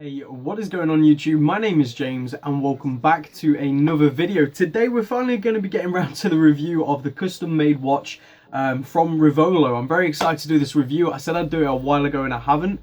Hey, what is going on YouTube? My name is James and welcome back to another video. Today we're finally going to be getting around to the review of the custom made watch from Revolo. I'm very excited to do this review. I said I'd do it a while ago and I haven't.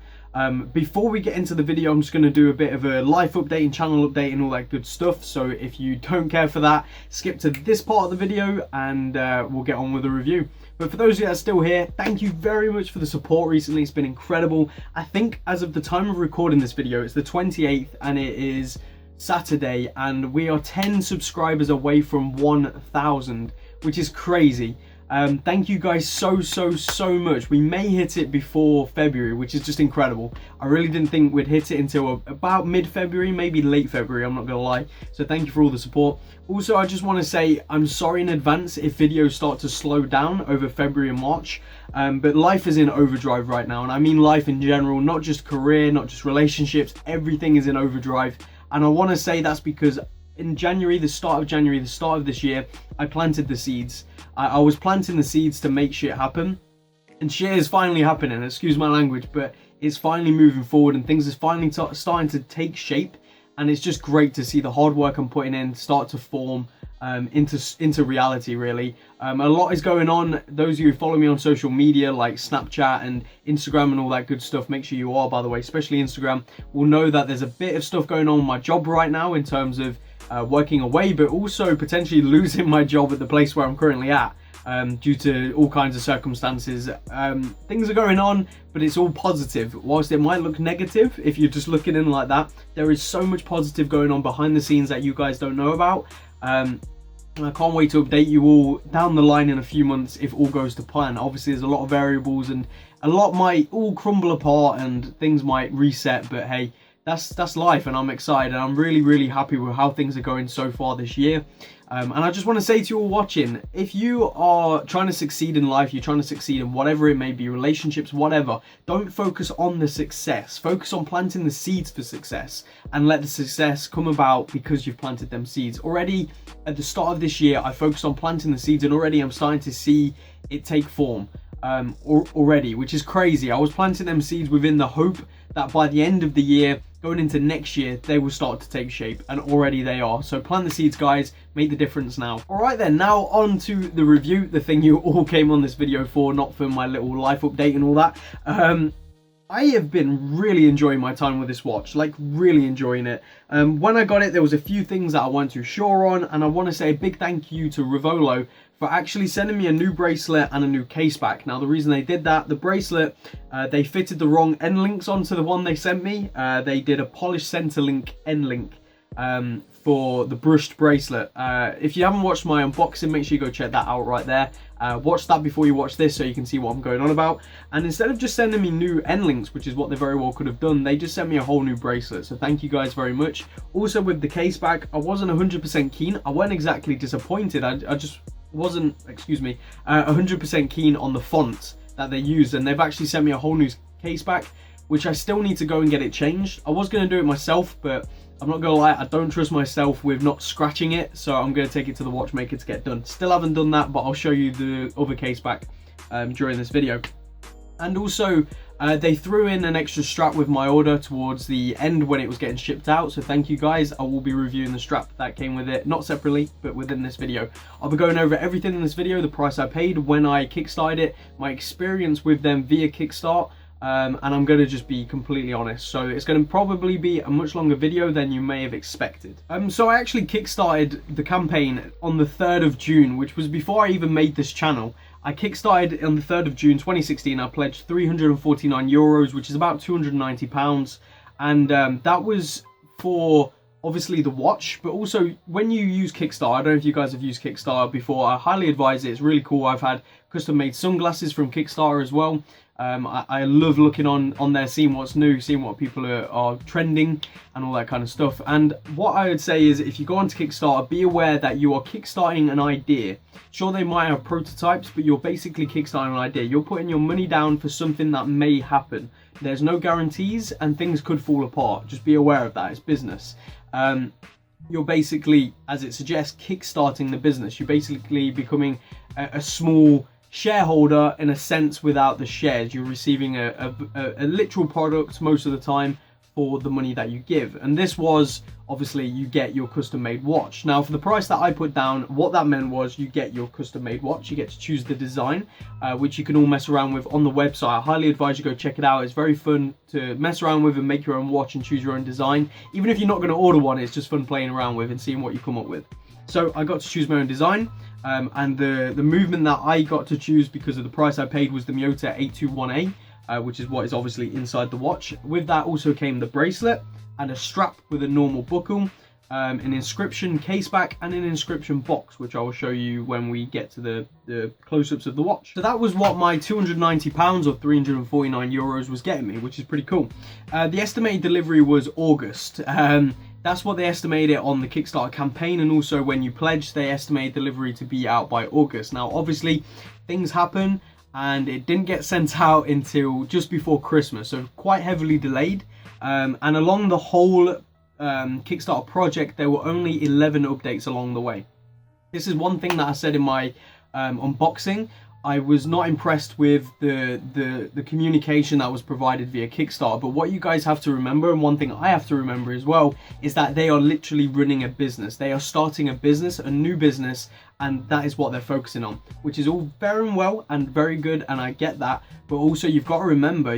Before we get into the video, I'm just going to do a bit of a life update and channel update and all that good stuff. So if you don't care for that, skip to this part of the video and we'll get on with the review. But for those of you that are still here, thank you very much for the support recently. It's been incredible. I think as of the time of recording this video, it's the 28th and it is Saturday and we are 10 subscribers away from 1,000, which is crazy. Thank you guys so much. We may hit it before February, which is just incredible. I really didn't think we'd hit it until about mid-February, maybe late February, I'm not gonna lie. So thank you for all the support. Also, I just want to say I'm sorry in advance if videos start to slow down over February and March. But life is in overdrive right now, and I mean life in general, not just career, not just relationships, everything is in overdrive. And I want to say that's because in January, the start of this year, I planted the seeds. I was planting the seeds to make shit happen, and shit is finally happening, excuse my language, but it's finally moving forward and things is finally starting to take shape, and it's just great to see the hard work I'm putting in start to form into reality, really. A lot is going on. Those of you who follow me on social media like Snapchat and Instagram and all that good stuff, make sure you are, by the way, especially Instagram, will know that there's a bit of stuff going on with my job right now in terms of working away, but also potentially losing my job at the place where I'm currently at due to all kinds of circumstances. Things are going on, but it's all positive. Whilst it might look negative if you're just looking in like that, there is so much positive going on behind the scenes that you guys don't know about. I can't wait to update you all down the line in a few months if all goes to plan. Obviously there's a lot of variables and a lot might all crumble apart and things might reset, but hey, that's life, and I'm excited. I'm really happy with how things are going so far this year. And I just want to say to you all watching, if you are trying to succeed in life, you're trying to succeed in whatever it may be, relationships, whatever, don't focus on the success. Focus on planting the seeds for success and let the success come about because you've planted them seeds. Already at the start of this year, I focused on planting the seeds and already I'm starting to see it take form already, which is crazy. I was planting them seeds within the hope that by the end of the year, going into next year, they will start to take shape, and already they are. So plant the seeds, guys, make the difference now. All right then, now on to the review, the thing you all came on this video for, not for my little life update and all that. I have been really enjoying my time with this watch, like really enjoying it. When I got it, there was a few things that I weren't too sure on, and I want to say a big thank you to Revolo for actually sending me a new bracelet and a new case back. Now the reason they did that, the bracelet, they fitted the wrong end links onto the one they sent me. They did a polished center link end link for the brushed bracelet. If you haven't watched my unboxing, make sure you go check that out right there. Watch that before you watch this so you can see what I'm going on about. And instead of just sending me new end links, which is what they very well could have done, they just sent me a whole new bracelet. So thank you guys very much. Also with the case back, I wasn't 100% keen. I wasn't exactly disappointed. I just wasn't, 100% keen on the font that they used, and they've actually sent me a whole new case back, which I still need to go and get it changed. I was going to do it myself, but I'm not gonna lie, I don't trust myself with not scratching it, so I'm gonna take it to the watchmaker to get done. Still haven't done that, but I'll show you the other case back during this video. And also they threw in an extra strap with my order towards the end when it was getting shipped out, so thank you guys. I will be reviewing the strap that came with it, not separately but within this video. I'll be going over everything in this video, the price I paid when I kickstarted it, my experience with them via Kickstart, and I'm going to just be completely honest. So it's going to probably be a much longer video than you may have expected. So I actually kickstarted the campaign on the 3rd of June, which was before I even made this channel. I kickstarted on the 3rd of June 2016. I pledged €349, which is about £290, and that was for obviously the watch, but also when you use Kickstarter, I don't know if you guys have used Kickstarter before, I highly advise it. It's really cool. I've had custom made sunglasses from Kickstarter as well. I love looking on there, seeing what's new, seeing what people are trending and all that kind of stuff. And what I would say is, if you go onto Kickstarter, be aware that you are kickstarting an idea. Sure, they might have prototypes, but you're basically kickstarting an idea. You're putting your money down for something that may happen. There's no guarantees and things could fall apart. Just be aware of that. It's business. You're basically, as it suggests, kickstarting the business. You're basically becoming a small shareholder in a sense without the shares. You're receiving a literal product most of the time for the money that you give. And this was obviously you get your custom made watch. Now for the price that I put down, what that meant was you get your custom made watch, you get to choose the design, which you can all mess around with on the website. I highly advise you go check it out. It's very fun to mess around with and make your own watch and choose your own design. Even if you're not going to order one, it's just fun playing around with and seeing what you come up with. So I got to choose my own design, and the movement that I got to choose because of the price I paid was the Miyota 821A, which is what is obviously inside the watch. With that also came the bracelet and a strap with a normal buckle, an inscription case back, and an inscription box, which I will show you when we get to the close-ups of the watch. So that was what my £290 or 349 euros was getting me, which is pretty cool. The estimated delivery was August. That's what they estimated on the Kickstarter campaign, and also when you pledge, they estimate delivery to be out by August. Now, obviously, things happen, and it didn't get sent out until just before Christmas, so quite heavily delayed. And along the whole Kickstarter project, there were only 11 updates along the way. This is one thing that I said in my unboxing. I was not impressed with the communication that was provided via Kickstarter, but what you guys have to remember, and one thing I have to remember as well, is that they are literally running a business. They are starting a business, a new business, and that is what they're focusing on, which is all very well and very good, and I get that, but also you've got to remember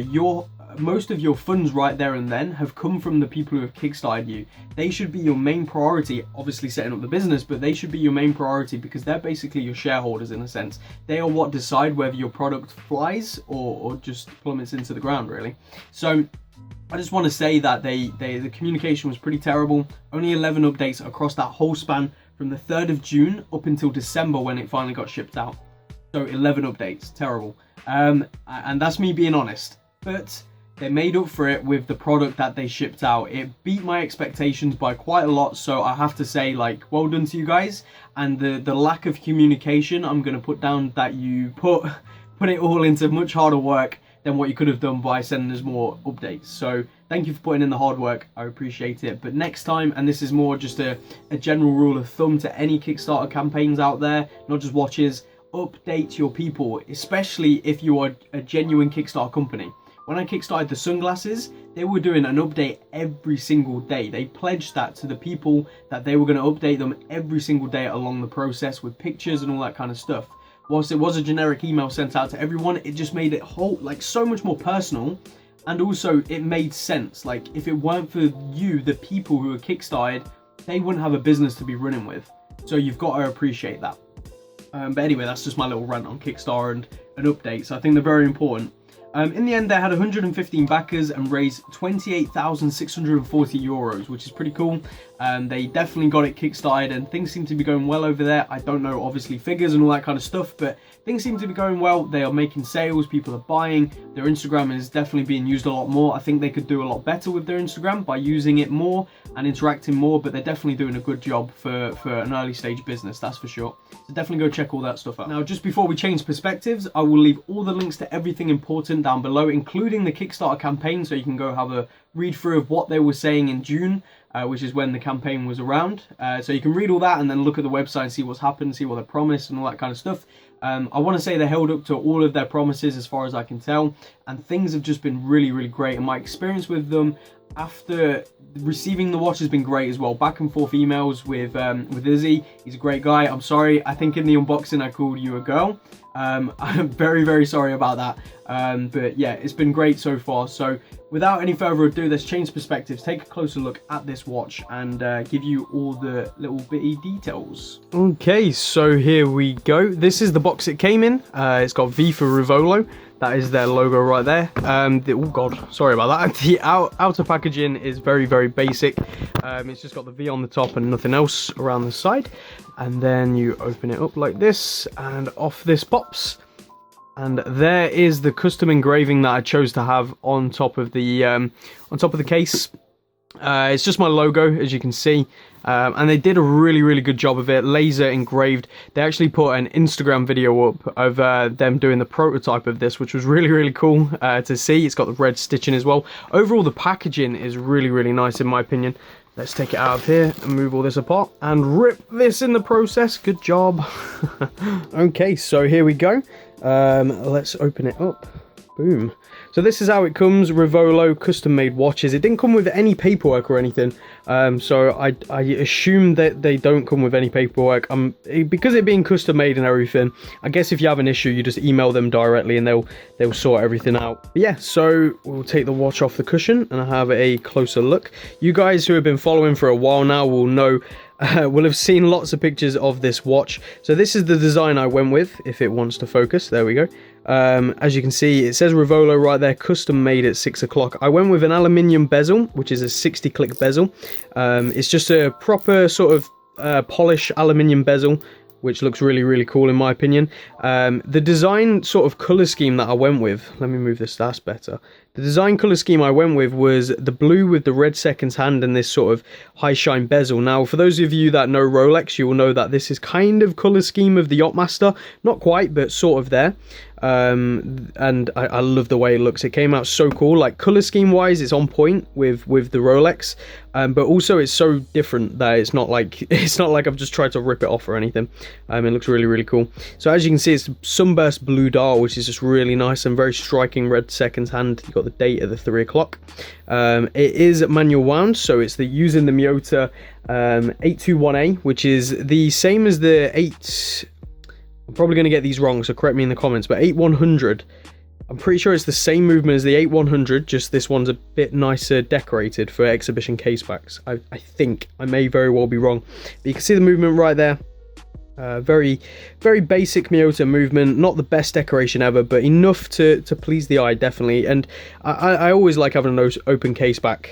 most of your funds right there and then have come from the people who have kickstarted you. They should be your main priority, obviously setting up the business, but they should be your main priority because they're basically your shareholders in a sense. They are what decide whether your product flies or just plummets into the ground, really. So I just want to say that the communication was pretty terrible. Only 11 updates across that whole span from the 3rd of June up until December when it finally got shipped out. So 11 updates, terrible. And that's me being honest. But they made up for it with the product that they shipped out. It beat my expectations by quite a lot, so I have to say, like, well done to you guys. And the lack of communication, I'm going to put down that you put it all into much harder work than what you could have done by sending us more updates. So thank you for putting in the hard work. I appreciate it. But next time, and this is more just a general rule of thumb to any Kickstarter campaigns out there, not just watches, update your people, especially if you are a genuine Kickstarter company. When I kickstarted the sunglasses, they were doing an update every single day. They pledged that to the people that they were going to update them every single day along the process with pictures and all that kind of stuff. Whilst it was a generic email sent out to everyone, it just made it so much more personal, and also it made sense. Like, if it weren't for you, the people who were kickstarted, they wouldn't have a business to be running with. So you've got to appreciate that. But anyway, that's just my little rant on Kickstarter and updates. I think they're very important. In the end, they had 115 backers and raised 28,640 euros, which is pretty cool. They definitely got it kickstarted and things seem to be going well over there. I don't know, obviously, figures and all that kind of stuff, but things seem to be going well. They are making sales, people are buying. Their Instagram is definitely being used a lot more. I think they could do a lot better with their Instagram by using it more and interacting more, but they're definitely doing a good job for an early stage business, that's for sure. So definitely go check all that stuff out. Now, just before we change perspectives, I will leave all the links to everything important down below, including the Kickstarter campaign, so you can go have a read through of what they were saying in June, which is when the campaign was around. So you can read all that and then look at the website and see what's happened, see what they promised and all that kind of stuff. I want to say they held up to all of their promises as far as I can tell, and things have just been really, really great. And my experience with them after receiving the watch has been great as well. Back and forth emails with Izzy. He's a great guy. I'm sorry, I think in the unboxing I called you a girl. I'm very, very sorry about that. But yeah, it's been great so far. So without any further ado, let's change perspectives, take a closer look at this watch and give you all the little bitty details. Okay, so here we go. This is the box it came in. It's got V for Revolo. That is their logo right there. Oh god, sorry about that. The outer packaging is very, very basic. It's just got the V on the top and nothing else around the side. And then you open it up like this, and off this pops. And there is the custom engraving that I chose to have on top of the case. It's just my logo, as you can see, and they did a really, really good job of it, laser engraved. They actually put an Instagram video up of them doing the prototype of this, which was really, really cool to see. It's got the red stitching as well. Overall, the packaging is really, really nice in my opinion. Let's take it out of here and move all this apart and rip this in the process. Good job. Okay, so here we go. Let's open it up. Boom. So this is how it comes, Revolo custom made watches. It didn't come with any paperwork or anything, so I assume that they don't come with any paperwork. Because it being custom made and everything, I guess if you have an issue, you just email them directly and they'll sort everything out. But yeah, so we'll take the watch off the cushion and have a closer look. You guys who have been following for a while now will know, will have seen lots of pictures of this watch. So this is the design I went with, if it wants to focus. There we go. As you can see, it says Revolo right there, custom made at 6 o'clock. I went with an aluminium bezel, which is a 60 click bezel. It's just a proper sort of polish aluminium bezel, which looks really, really cool in my opinion. The design sort of color scheme that I went with, let me move this, that's better. The design color scheme I went with was the blue with the red seconds hand and this sort of high shine bezel. Now, for those of you that know Rolex, you will know that this is kind of color scheme of the Yachtmaster. Not quite, but sort of there. And I love the way it looks. It came out so cool. Like color scheme wise, it's on point with the Rolex, but also it's so different that it's not like I've just tried to rip it off or anything. It looks really, really cool. So as you can see, it's sunburst blue dial, which is just really nice and very striking red seconds hand. You got the date at the 3 o'clock. It is manual wound, so it's using the Miyota 821A, which is the same as the 8. I'm probably going to get these wrong, so correct me in the comments, but 8100, I'm pretty sure it's the same movement as the 8100, just this one's a bit nicer decorated for exhibition casebacks. I think. I may very well be wrong. But you can see the movement right there. Very, very basic Miyota movement, not the best decoration ever, but enough to please the eye, definitely. And I always like having an open case back,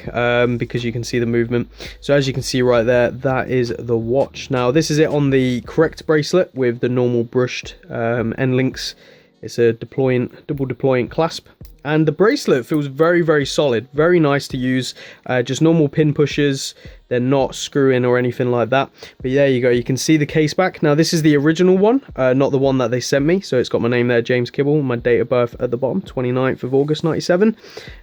because you can see the movement. So as you can see right there, that is the watch. Now this is it on the correct bracelet with the normal brushed end links. It's a double deployant clasp. And the bracelet feels very, very solid, very nice to use. Just normal pin pushers, they're not screwing or anything like that. But there you go, you can see the case back. Now this is the original one, not the one that they sent me. So it's got my name there, James Kibble, my date of birth at the bottom, 29th of August 97.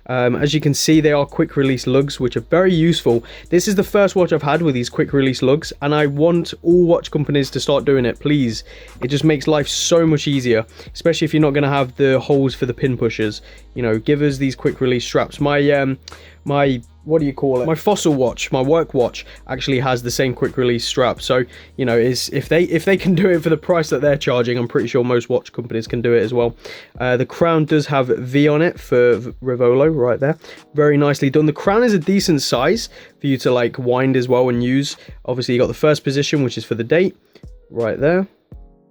As you can see, they are quick release lugs, which are very useful. This is the first watch I've had with these quick release lugs, and I want all watch companies to start doing it, please. It just makes life so much easier, especially if you're not going to have the holes for the pin pushers. You know, give us these quick release straps. My what do you call it? My Fossil watch, my work watch, actually has the same quick release strap. So, you know, if they can do it for the price that they're charging, I'm pretty sure most watch companies can do it as well. The crown does have V on it for Revolo right there. Very nicely done. The crown is a decent size for you to like wind as well and use. Obviously, you got the first position, which is for the date right there.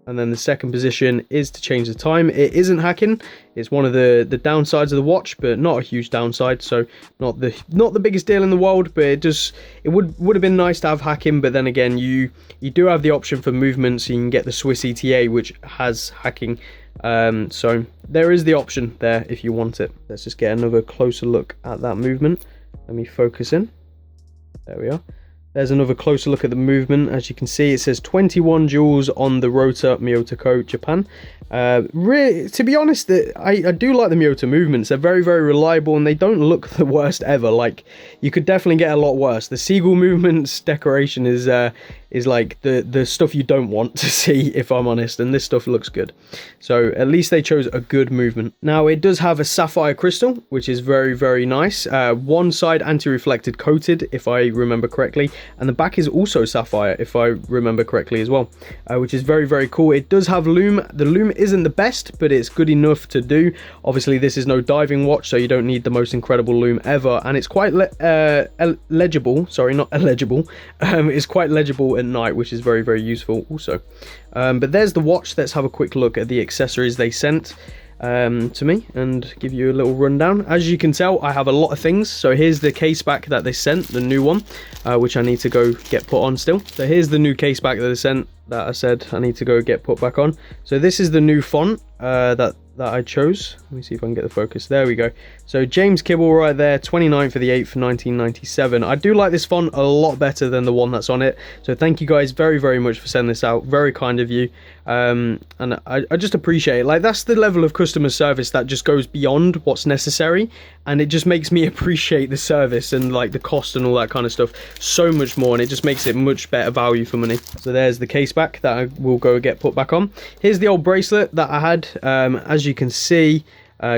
And then the second position is to change the time. It isn't hacking. It's one of the downsides of the watch, but not a huge downside. So not the biggest deal in the world, but it would have been nice to have hacking. But then again, you do have the option for movement, so you can get the Swiss ETA, which has hacking. So there is the option there if you want it. Let's just get another closer look at that movement. Let me focus in. There we are. There's another closer look at the movement. As you can see, it says 21 joules on the rotor, Miyota Co. Japan. To be honest, I do like the Miyota movements. They're very, very reliable, and they don't look the worst ever. Like, you could definitely get a lot worse. The seagull movements decoration is like the stuff you don't want to see, if I'm honest, and this stuff looks good. So at least they chose a good movement. Now it does have a sapphire crystal, which is very, very nice. One side anti-reflected coated, if I remember correctly, and the back is also sapphire, if I remember correctly as well, which is very, very cool. It does have lume. The lume isn't the best, but it's good enough to do. Obviously this is no diving watch, so you don't need the most incredible lume ever, and it's quite legible. Sorry, not illegible. It's quite legible at night, which is very, very useful also. But there's the watch. Let's have a quick look at the accessories they sent to me and give you a little rundown. As you can tell, I have a lot of things. So here's the case back that they sent, the new one, which I need to go get put on still. So here's the new case back that they sent that I said I need to go get put back on. So this is the new font that I chose. Let me see if I can get the focus. There we go. So James Kibble right there, 29th of the 8th, 1997. I do like this font a lot better than the one that's on it. So thank you guys very, very much for sending this out. Very kind of you. And I just appreciate it. Like, that's the level of customer service that just goes beyond what's necessary. And it just makes me appreciate the service and like the cost and all that kind of stuff so much more. And it just makes it much better value for money. So there's the case back that I will go get put back on. Here's the old bracelet that I had. As you can see,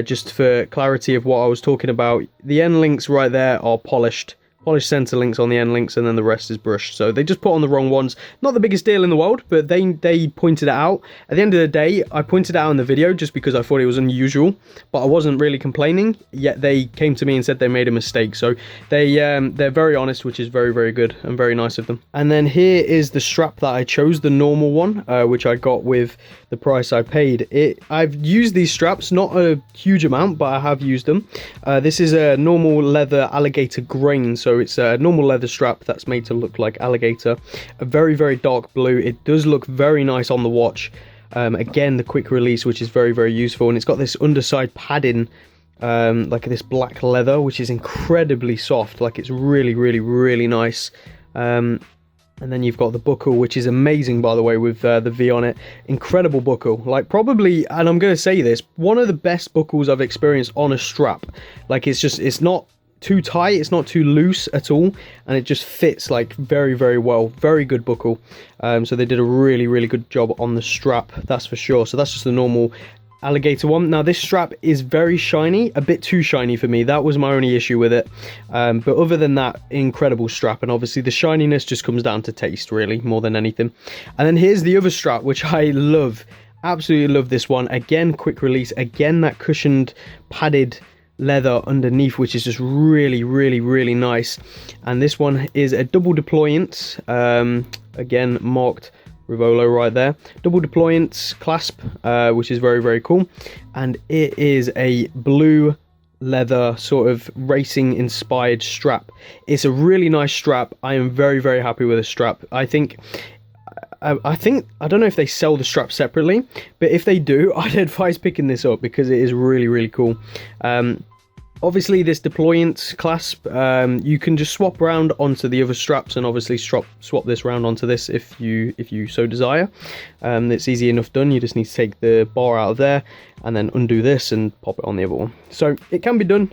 just for clarity of what I was talking about. The end links right there are polished center links on the end links, and then the rest is brushed. So they just put on the wrong ones. Not the biggest deal in the world, but they pointed it out. At the end of the day, I pointed it out in the video just because I thought it was unusual, but I wasn't really complaining. Yet they came to me and said they made a mistake. So they're very honest, which is very, very good and very nice of them. And then here is the strap that I chose, the normal one, which I got with the price I paid. I've used these straps, not a huge amount, but I have used them. This is a normal leather alligator grain, so it's a normal leather strap that's made to look like alligator. A very, very dark blue. It does look very nice on the watch. Again, the quick release, which is very, very useful, and it's got this underside padding, like this black leather, which is incredibly soft. Like, it's really, really, really nice. And then you've got the buckle, which is amazing, by the way, with the V on it. Incredible buckle. Like, probably, and I'm going to say this, one of the best buckles I've experienced on a strap. Like, it's not too tight, it's not too loose at all, and it just fits, like, very, very well. Very good buckle. So they did a really, really good job on the strap, that's for sure. So that's just the normal alligator one. Now this strap is very shiny, a bit too shiny for me. That was my only issue with it, but other than that, incredible strap. And obviously the shininess just comes down to taste, really, more than anything. And then here's the other strap, which I love, absolutely love this one. Again, quick release, again that cushioned padded leather underneath, which is just really, really, really nice. And this one is a double deployant, again marked Revolo right there, double deployant clasp, which is very, very cool. And it is a blue leather sort of racing inspired strap. It's a really nice strap. I am very, very happy with the strap. I think I don't know if they sell the strap separately, but if they do, I'd advise picking this up because it is really, really cool. Obviously this deployant clasp, you can just swap around onto the other straps, and obviously swap this round onto this if you so desire. It's easy enough done. You just need to take the bar out of there and then undo this and pop it on the other one. So it can be done.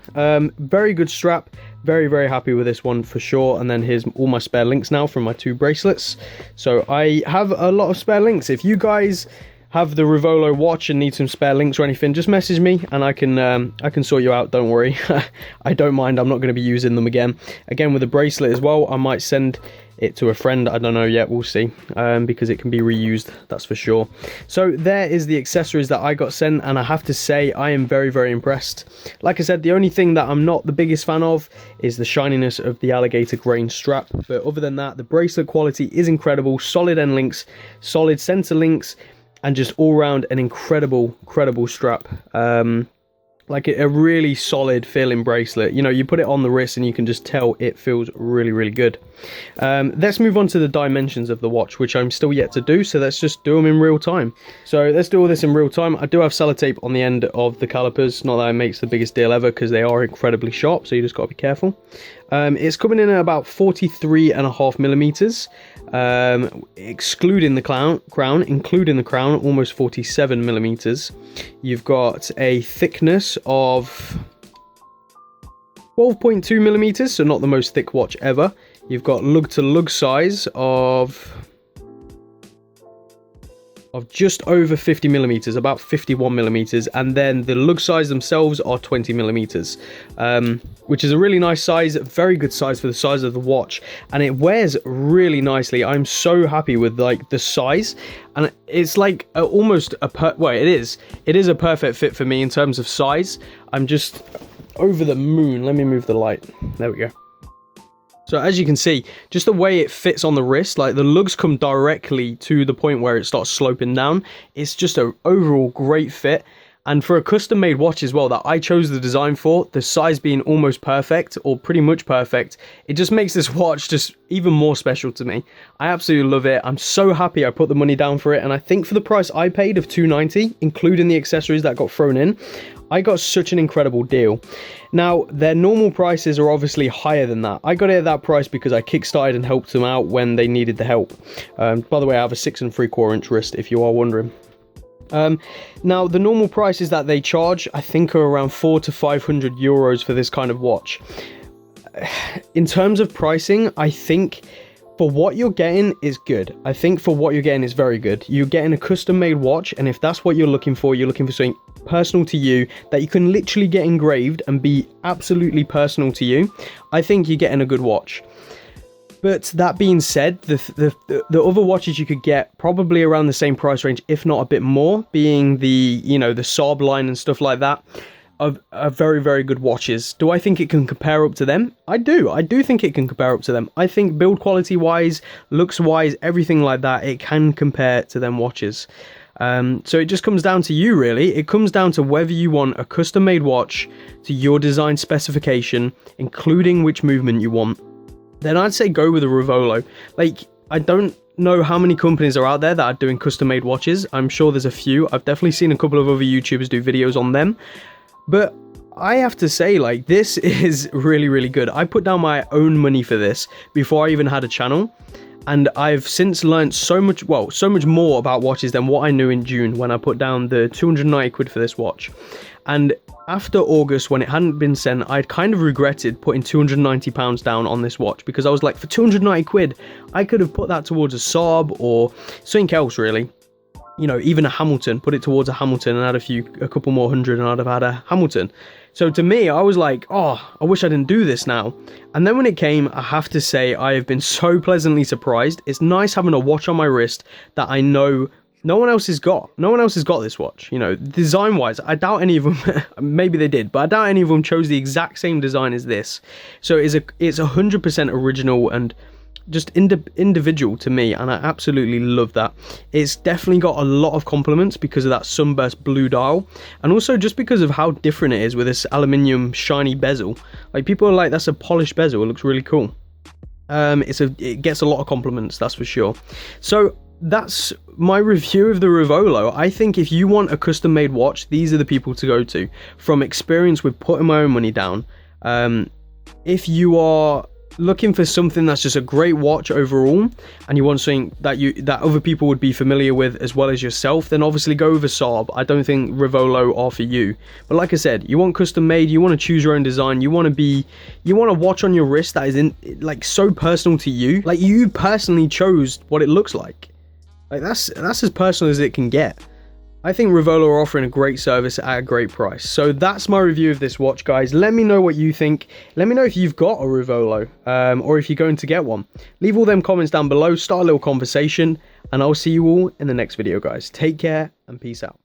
Very good strap. Very, very happy with this one for sure. And then here's all my spare links now from my 2 bracelets. So I have a lot of spare links. If you guys have the Revolo watch and need some spare links or anything, just message me and I can sort you out, don't worry. I don't mind. I'm not going to be using them again with the bracelet as well. I might send it to a friend, I don't know yet, we'll see, because it can be reused, that's for sure. So there is the accessories that I got sent, and I have to say I am very, very impressed. Like I said, the only thing that I'm not the biggest fan of is the shininess of the alligator grain strap, but other than that, the bracelet quality is incredible. Solid end links, solid center links, and just all round an incredible strap. Like a really solid feeling bracelet. You know, you put it on the wrist and you can just tell it feels really, really good. Let's move on to the dimensions of the watch, which I'm still yet to do, so let's just do them in real time. So let's do all this in real time. I do have sellotape on the end of the calipers, not that it makes the biggest deal ever because they are incredibly sharp, so you just got to be careful. It's coming in at about 43.5 millimeters, excluding the crown, including the crown, almost 47 millimeters. You've got a thickness of 12.2 millimeters, so not the most thick watch ever. You've got lug to lug size of just over 50 millimeters, about 51 millimeters, and then the lug size themselves are 20 millimeters, which is a really nice size, very good size for the size of the watch, and it wears really nicely. I'm so happy with like the size, and it's like almost it is a perfect fit for me in terms of size. I'm just over the moon. Let me move the light. There we go. So as you can see, just the way it fits on the wrist, like the lugs come directly to the point where it starts sloping down. It's just an overall great fit. And for a custom made watch as well that I chose the design for, the size being almost perfect or pretty much perfect, it just makes this watch just even more special to me. I absolutely love it. I'm so happy I put the money down for it. And I think for the price I paid of $290, including the accessories that got thrown in, I got such an incredible deal. Now, their normal prices are obviously higher than that. I got it at that price because I kickstarted and helped them out when they needed the help. By the way, I have a 6 3/4 inch wrist, if you are wondering. Now, the normal prices that they charge, I think, are around 400 to 500 euros for this kind of watch. In terms of pricing, I think for what you're getting is good. I think for what you're getting is very good. You're getting a custom made watch, and if that's what you're looking for something personal to you, that you can literally get engraved and be absolutely personal to you, I think you're getting a good watch. But that being said, the other watches you could get probably around the same price range, if not a bit more, being the, you know, the Saab line and stuff like that, are very, very good watches. Do I think it can compare up to them? I do think it can compare up to them. I think build quality wise, looks wise, everything like that, it can compare to them watches. So it just comes down to you, really. It comes down to whether you want a custom made watch to your design specification, including which movement you want. Then I'd say go with a Revolo. Like, I don't know how many companies are out there that are doing custom made watches. I'm sure there's a few. I've definitely seen a couple of other YouTubers do videos on them. But I have to say, like, this is really, really good. I put down my own money for this before I even had a channel. And I've since learned so much more about watches than what I knew in June when I put down the 290 quid for this watch. And after August, when it hadn't been sent, I'd kind of regretted putting £290 down on this watch, because I was like, for 290 quid, I could have put that towards a Saab or something else, really. You know, even a Hamilton, put it towards a Hamilton and add a couple more hundred and I'd have had a Hamilton. So to me, I was like, oh, I wish I didn't do this now. And then when it came, I have to say, I have been so pleasantly surprised. It's nice having a watch on my wrist that I know no one else has got. No one else has got this watch. You know, design-wise, I doubt any of them, maybe they did, but I doubt any of them chose the exact same design as this. So it's 100% original and just individual to me, and I absolutely love that. It's definitely got a lot of compliments because of that sunburst blue dial, and also just because of how different it is with this aluminium shiny bezel. Like, people are like, that's a polished bezel, it looks really cool. It gets a lot of compliments, that's for sure. So that's my review of the Revolo. I think if you want a custom made watch, these are the people to go to. From experience with putting my own money down, if you are looking for something that's just a great watch overall, and you want something that other people would be familiar with as well as yourself, then obviously go with a Saab. I don't think Revolo are for you. But like I said, you want custom made, you want to choose your own design, you want a watch on your wrist that is like so personal to you. Like, you personally chose what it looks like. Like, that's as personal as it can get. I think Revolo are offering a great service at a great price. So that's my review of this watch, guys. Let me know what you think. Let me know if you've got a Revolo, or if you're going to get one. Leave all them comments down below, start a little conversation, and I'll see you all in the next video, guys. Take care and peace out.